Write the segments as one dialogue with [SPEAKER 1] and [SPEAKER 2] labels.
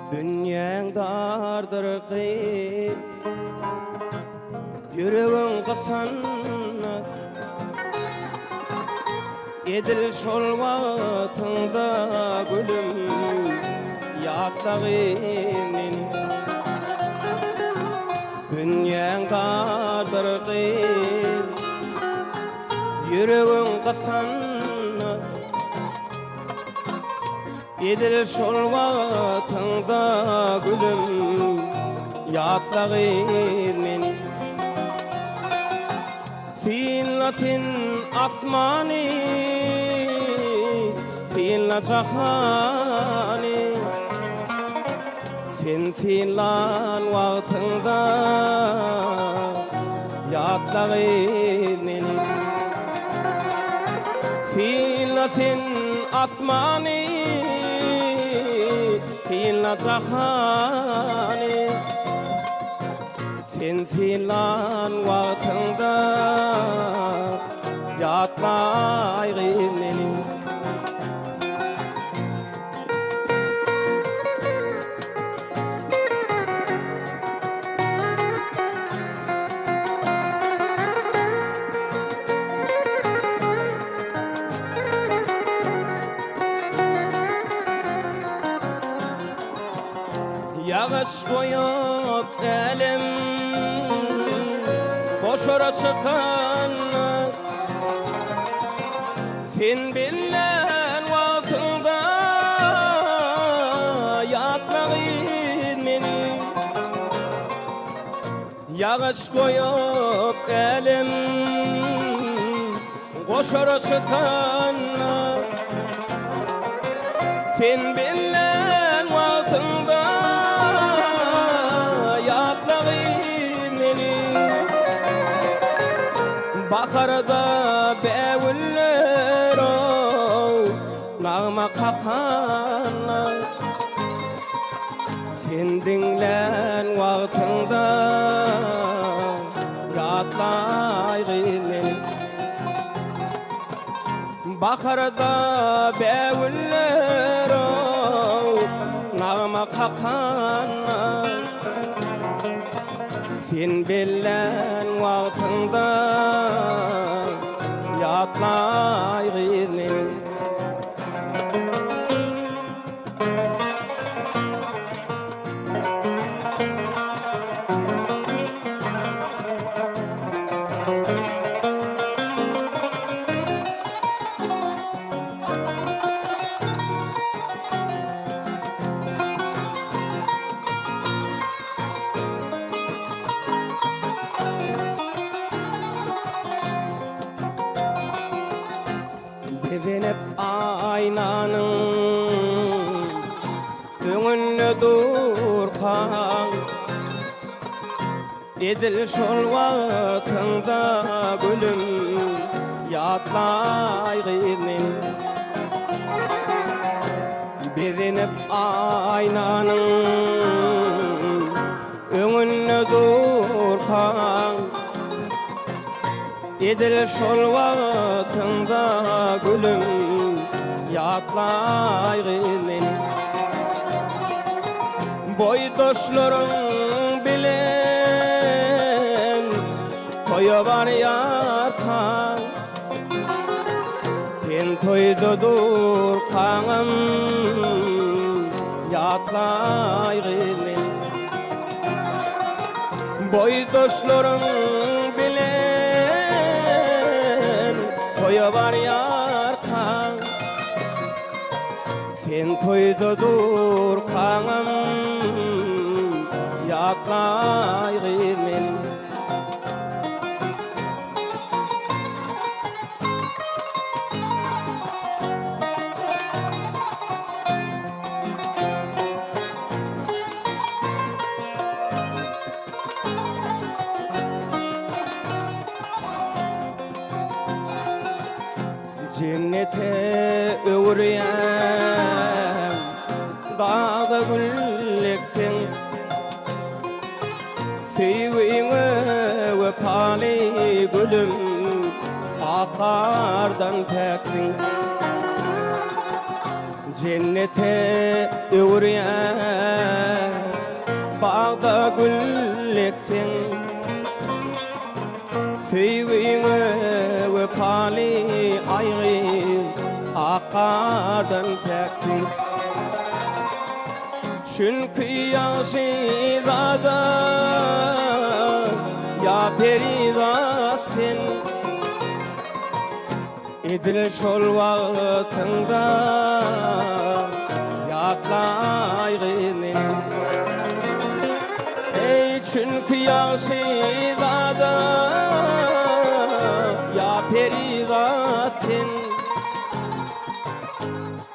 [SPEAKER 1] Dünýäň dardyr gyp, yüregiň gysanna. Edil şol wagtyňda gülüm, ýatlagy meni. Dünýäň dardyr gyp, yüregiň gysanna. Edil şol wagtyňda gülüm, ýatlagy meni. Fillatin asmani, filla jahani. Sen filan wagtyňda ýatlagy meni. Fillatin asmani, filla jahani. Sen filan wagtyňda ýatlagy meni. Yağış koyup elim boşara çıkan. Sen bilen wagtyňda ýatlagy meni. Yağış koyup elim boşara çıkan. Sen bilen wagtyňda baharda bäwüller nagma kakanlar. Sen dinlen wagtyňda ýatlagy meni. Baharda bäwüller nagma kakanlar. Sen bilen wagtyňda ýatlagy meni. Bezenip aynanyň öňünde durkan. Edil şol wagtyňda gülüm, ýatlagy meni. Bezenip aynanyň öňünde durkan. Edil şol wagtyňda gülüm, ýatlagy meni. Boýdaşlaryň bilen toýa barýarkan. Sen toýda durkaňam, ýatlagy meni. Boýdaşlaryň bilen toýa barýarkan. Sen toýda durkaňam, ýatlagy meni. Cennete öwürýän dağda gülleksen. Sewiňe wepaly gülüm, akardan täksin. Cennete öğreyen bağda gül eksen Süyüğüne vefali ayrı akardan teksin Çünkü yaşıdada ya peridatin İdil şol vaktında yaklayğının Ey çünkü yaşıdada ya peridatin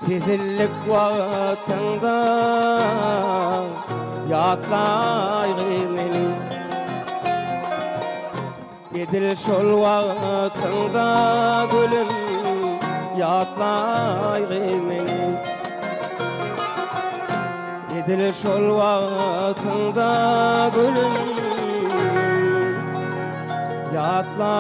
[SPEAKER 1] Tezillik vaktında yaklayğının Edil şol vaktında gülüm yaklayğının Edil şol vaktında gülüm yaklayğının